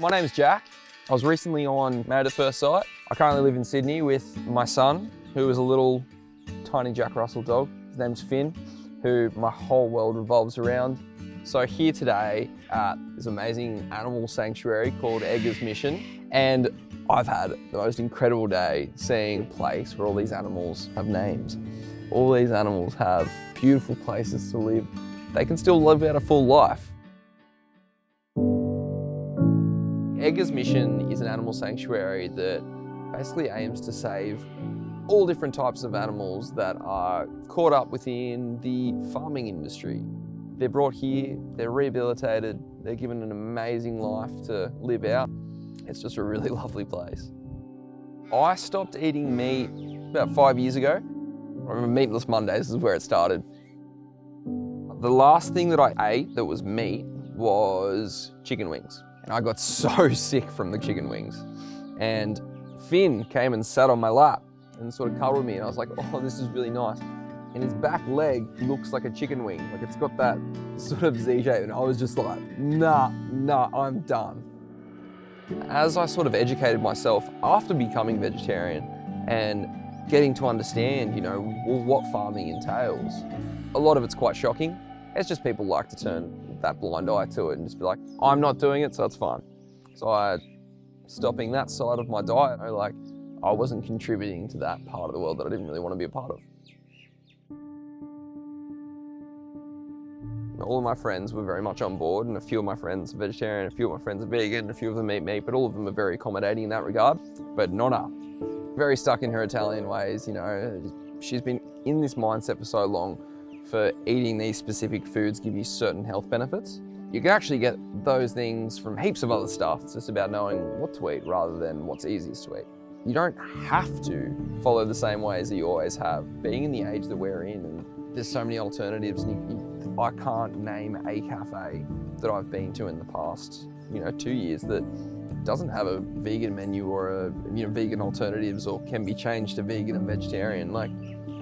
My name's Jack. I was recently on Married at First Sight. I currently live in Sydney with my son, who is a little tiny Jack Russell dog. His name's Finn, who my whole world revolves around. So here today at this amazing animal sanctuary called Edgar's Mission, and I've had the most incredible day seeing a place where all these animals have names. All these animals have beautiful places to live. They can still live out a full life. Edgar's Mission is an animal sanctuary that basically aims to save all different types of animals that are caught up within the farming industry. They're brought here, they're rehabilitated, they're given an amazing life to live out. It's just a really lovely place. I stopped eating meat about 5 years ago. I remember Meatless Mondays is where it started. The last thing that I ate that was meat was chicken wings. And I got so sick from the chicken wings. And Finn came and sat on my lap and sort of cuddled me, and I was like, oh, this is really nice. And his back leg looks like a chicken wing. Like, it's got that sort of Z shape, and I was just like, nah, I'm done. As I sort of educated myself after becoming vegetarian and getting to understand, what farming entails, a lot of it's quite shocking. It's just people like to turn that blind eye to it and just be like, I'm not doing it, so it's fine. So stopping that side of my diet, I wasn't contributing to that part of the world that I didn't really want to be a part of. All of my friends were very much on board, and a few of my friends are vegetarian, a few of my friends are vegan, a few of them eat meat, but all of them are very accommodating in that regard. But Nonna, very stuck in her Italian ways, she's been in this mindset for so long. For eating these specific foods give you certain health benefits. You can actually get those things from heaps of other stuff. It's just about knowing what to eat rather than what's easiest to eat. You don't have to follow the same ways that you always have. Being in the age that we're in, and there's so many alternatives, I can't name a cafe that I've been to in the past 2 years that doesn't have a vegan menu or a vegan alternatives or can be changed to vegan and vegetarian.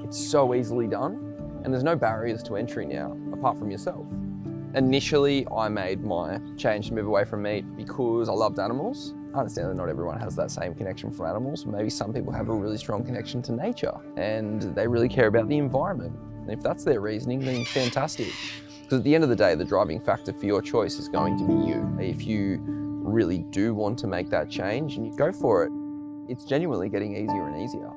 It's so easily done. And there's no barriers to entry now, apart from yourself. Initially, I made my change to move away from meat because I loved animals. I understand that not everyone has that same connection for animals. Maybe some people have a really strong connection to nature and they really care about the environment. And if that's their reasoning, then fantastic. Because at the end of the day, the driving factor for your choice is going to be you. If you really do want to make that change, and you go for it, it's genuinely getting easier and easier.